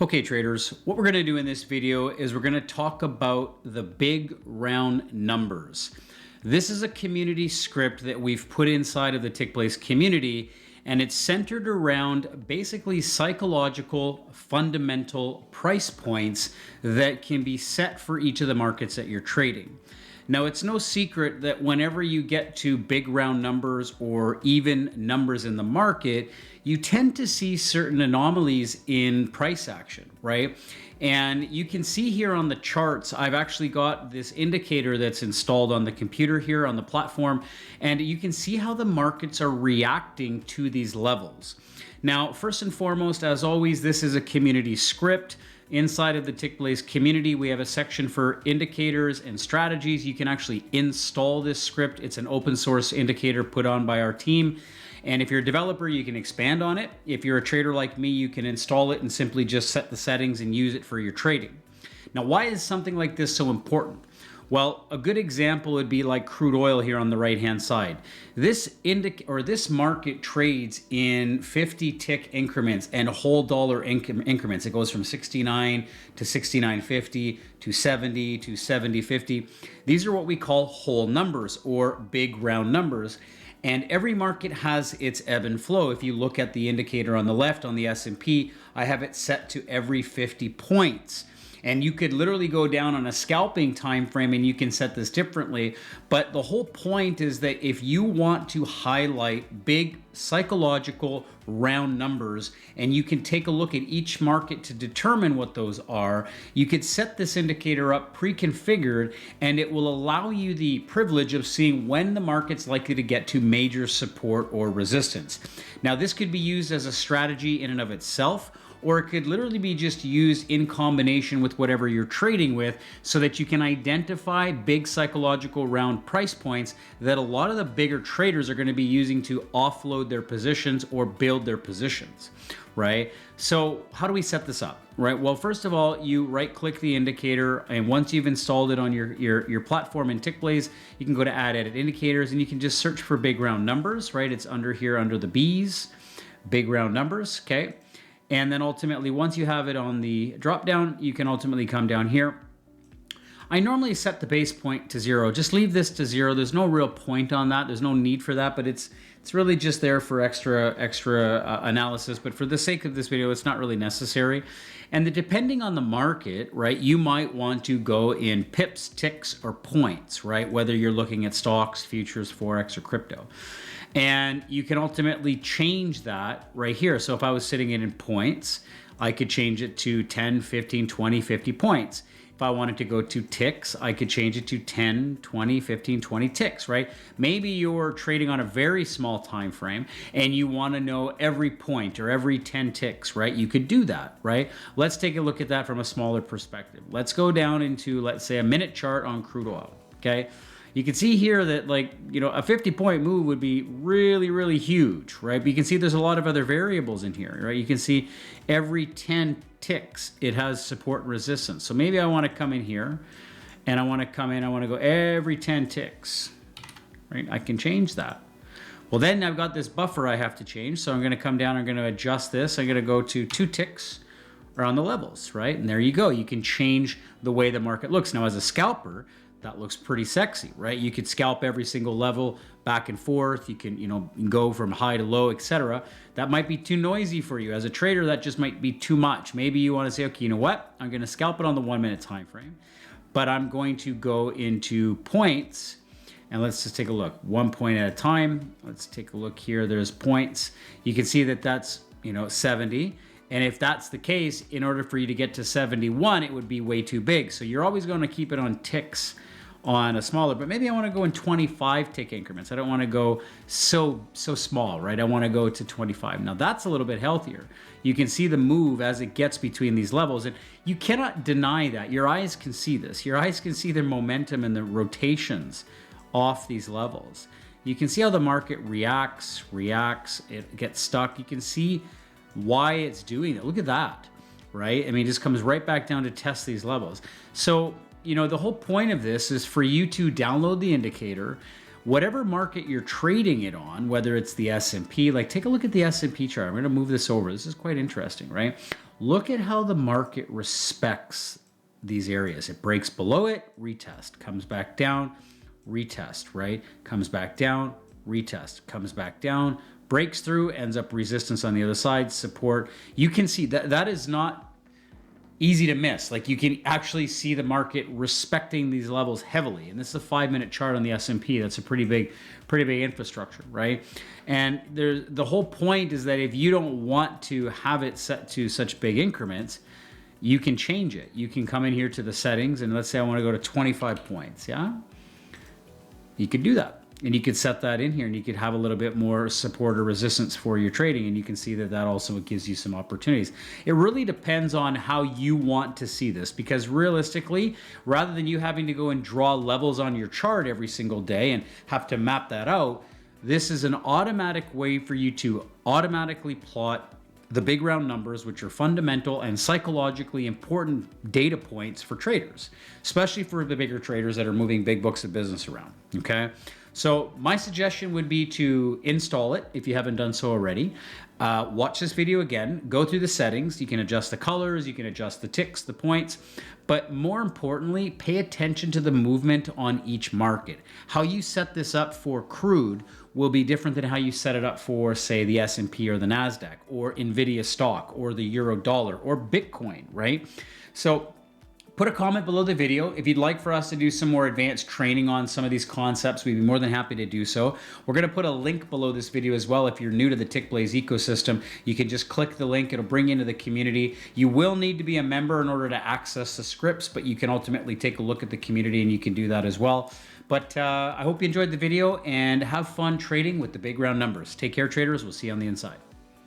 Okay, traders, what we're going to do in this video is we're going to talk about the big round numbers. This is a community script that we've put inside of the Tickblaze community, and it's centered around basically psychological, fundamental price points that can be set for each of the markets that you're trading. Now, it's no secret that whenever you get to big round numbers or even numbers in the market, you tend to see certain anomalies in price action, right? And you can see here on the charts, I've actually got this indicator that's installed on the computer here on the platform, and you can see how the markets are reacting to these levels. Now, first and foremost, as always, this is a community script. Inside of the Tickblaze community, we have a section for indicators and strategies. You can actually install this script. It's an open source indicator put on by our team. And if you're a developer, you can expand on it. If you're a trader like me, you can install it and simply just set the settings and use it for your trading. Now, why is something like this so important? Well, a good example would be like crude oil here on the right-hand side. This market trades in 50 tick increments and whole dollar increments. It goes from 69 to 69.50 to 70 to 70.50. These are what we call whole numbers or big round numbers. And every market has its ebb and flow. If you look at the indicator on the left on the S&P, I have it set to every 50 points. And you could literally go down on a scalping time frame and you can set this differently. But the whole point is that if you want to highlight big psychological round numbers, and you can take a look at each market to determine what those are, you could set this indicator up pre-configured, and it will allow you the privilege of seeing when the market's likely to get to major support or resistance. Now, this could be used as a strategy in and of itself, or it could literally be just used in combination with whatever you're trading with so that you can identify big psychological round price points that a lot of the bigger traders are going to be using to offload their positions or build their positions, right? So how do we set this up, right? Well, first of all, you right-click the indicator, and once you've installed it on your platform in Tickblaze, you can go to Add Edit Indicators, and you can just search for big round numbers, right? It's under here, under the B's, big round numbers, okay? And then ultimately, once you have it on the drop down, you can ultimately come down here. I normally set the base point to 0. Just leave this to 0. There's no real point on that. There's no need for that, but it's really just there for extra analysis. But for the sake of this video, it's not really necessary. And depending on the market, right, you might want to go in pips, ticks, or points, right? Whether you're looking at stocks, futures, Forex, or crypto. And you can ultimately change that right here. So if I was sitting it in points, I could change it to 10, 15, 20, 50 points. If I wanted to go to ticks, I could change it to 10, 20, 15, 20 ticks, right? Maybe you're trading on a very small time frame and you want to know every point or every 10 ticks, right? You could do that, right? Let's take a look at that from a smaller perspective. Let's go down into, let's say, a minute chart on crude oil, okay? You can see here that, like, you know, a 50-point move would be really, really huge, right? But you can see there's a lot of other variables in here, right? You can see every 10 ticks, it has support and resistance. So maybe I want to come in here and I want to go every 10 ticks, right? I can change that. Well, then I've got this buffer I have to change. So I'm going to come down, I'm going to adjust this. I'm going to go to 2 ticks around the levels, right? And there you go. You can change the way the market looks. Now, as a scalper, that looks pretty sexy, right? You could scalp every single level back and forth. You can, you know, go from high to low, etc. That might be too noisy for you. As a trader, that just might be too much. Maybe you want to say, okay, you know what? I'm going to scalp it on the 1 minute time frame, but I'm going to go into points, and let's just take a look. 1 point at a time. Let's take a look here. There's points. You can see that that's, you know, 70. And if that's the case, in order for you to get to 71, it would be way too big. So you're always going to keep it on ticks on a smaller, but maybe I want to go in 25 tick increments. I don't want to go so small, right? I want to go to 25. Now that's a little bit healthier. You can see the move as it gets between these levels, and you cannot deny that. Your eyes can see this. Your eyes can see the momentum and the rotations off these levels. You can see how the market reacts, it gets stuck. You can see why it's doing it. Look at that, right? I mean, it just comes right back down to test these levels. So, you know, the whole point of this is for you to download the indicator, whatever market you're trading it on, whether it's the S&P, like take a look at the S&P chart. I'm going to move this over. This is quite interesting, right? look at how the market respects these areas. It breaks below it, retest, comes back down, retest, right? Comes back down, retest, comes back down, breaks through, ends up resistance on the other side, support. You can see that that is not easy to miss. Like, you can actually see the market respecting these levels heavily. And this is a 5-minute chart on the S&P. That's a pretty big infrastructure, right? And the whole point is that if you don't want to have it set to such big increments, you can change it. You can come in here to the settings, and let's say I want to go to 25 points, yeah? You could do that. And you could set that in here, and you could have a little bit more support or resistance for your trading, and you can see that that also gives you some opportunities. It really depends on how you want to see this, because realistically, rather than you having to go and draw levels on your chart every single day and have to map that out, this is an automatic way for you to automatically plot the big round numbers, which are fundamental and psychologically important data points for traders, especially for the bigger traders that are moving big books of business around, okay? So my suggestion would be to install it if you haven't done so already. Watch this video again, go through the settings. You can adjust the colors, you can adjust the ticks, the points, but more importantly, pay attention to the movement on each market. How you set this up for crude will be different than how you set it up for, say, the S&P or the NASDAQ or NVIDIA stock or the euro dollar or Bitcoin, right? So put a comment below the video. If you'd like for us to do some more advanced training on some of these concepts, we'd be more than happy to do so. We're going to put a link below this video as well. If you're new to the Tickblaze ecosystem, you can just click the link. It'll bring you into the community. You will need to be a member in order to access the scripts, but you can ultimately take a look at the community, and you can do that as well. But I hope you enjoyed the video, and have fun trading with the big round numbers. Take care, traders. We'll see you on the inside.